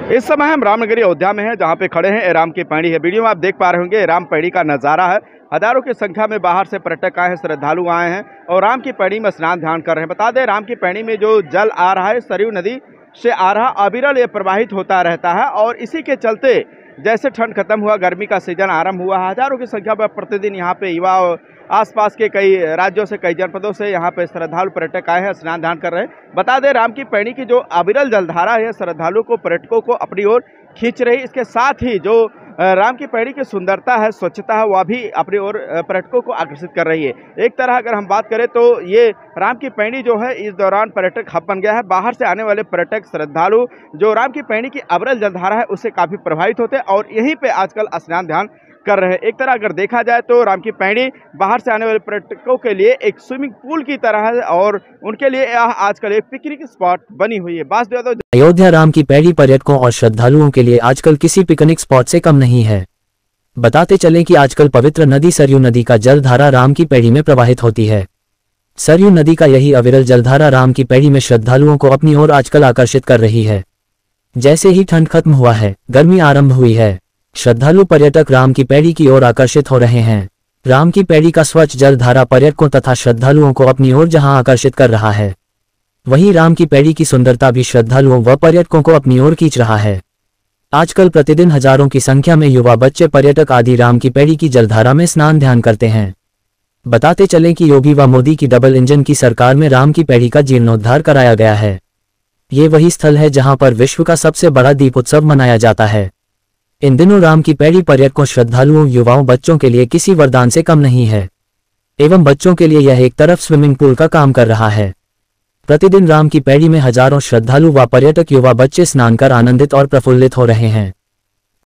इस समय हम रामनगरी अयोध्या में हैं, जहां पे खड़े हैं राम की पैड़ी है। वीडियो में आप देख पा रहे होंगे राम पैड़ी का नज़ारा है। हजारों की संख्या में बाहर से पर्यटक आए हैं, श्रद्धालु आए हैं और राम की पैड़ी में स्नान ध्यान कर रहे हैं। बता दें, राम की पैड़ी में जो जल आ रहा है सरयू नदी से आ रहा, अविरल ये प्रवाहित होता रहता है और इसी के चलते जैसे ठंड खत्म हुआ, गर्मी का सीजन आरंभ हुआ, हजारों की संख्या में प्रतिदिन यहाँ पे युवा आसपास के कई राज्यों से, कई जनपदों से यहाँ पे श्रद्धालु पर्यटक आए हैं, स्नान ध्यान कर रहे हैं। बता दें, राम की पैड़ी की जो अविरल जलधारा है श्रद्धालुओं को, पर्यटकों को अपनी ओर खींच रही। इसके साथ ही जो राम की पैड़ी की सुंदरता है, स्वच्छता है, वह भी अपनी ओर पर्यटकों को आकर्षित कर रही है। एक तरह अगर हम बात करें तो ये राम की पैड़ी जो है इस दौरान पर्यटक हब बन गया है। बाहर से आने वाले पर्यटक श्रद्धालु जो राम की पैड़ी की अविरल जलधारा है उससे काफ़ी प्रभावित होते हैं और यहीं पे आजकल स्नान ध्यान कर रहे हैं। एक तरह अगर देखा जाए तो राम की पैड़ी बाहर से आने वाले पर्यटकों के लिए एक स्विमिंग पूल की तरह है और उनके लिए यह आजकल एक पिकनिक स्पॉट बनी हुई है। अयोध्या राम की पैड़ी पर्यटकों और श्रद्धालुओं के लिए आजकल किसी पिकनिक स्पॉट से कम नहीं है। बताते चलें कि आजकल पवित्र नदी सरयू नदी का जलधारा राम की पैड़ी में प्रवाहित होती है। सरयू नदी का यही अविरल जलधारा राम की पैड़ी में श्रद्धालुओं को अपनी ओर आजकल आकर्षित कर रही है। जैसे ही ठंड खत्म हुआ है, गर्मी आरंभ हुई है, श्रद्धालु पर्यटक राम की पैड़ी की ओर आकर्षित हो रहे हैं। राम की पैड़ी का स्वच्छ जलधारा पर्यटकों तथा श्रद्धालुओं को अपनी ओर जहां आकर्षित कर रहा है, वहीं राम की पैड़ी की सुंदरता भी श्रद्धालुओं व पर्यटकों को अपनी ओर खींच रहा है। आजकल प्रतिदिन हजारों की संख्या में युवा, बच्चे, पर्यटक आदि राम की पैड़ी की जलधारा में स्नान ध्यान करते हैं। बताते चलें कि योगी व मोदी की डबल इंजन की सरकार में राम की पैड़ी का जीर्णोद्धार कराया गया है। ये वही स्थल है जहां पर विश्व का सबसे बड़ा दीप उत्सव मनाया जाता है। इन दिनों राम की पैड़ी पर्यटकों, श्रद्धालुओं, युवाओं, बच्चों के लिए किसी वरदान से कम नहीं है एवं बच्चों के लिए यह एक तरफ स्विमिंग पूल का काम कर रहा है। प्रतिदिन राम की पैड़ी में हजारों श्रद्धालु व पर्यटक, युवा, बच्चे स्नान कर आनंदित और प्रफुल्लित हो रहे हैं।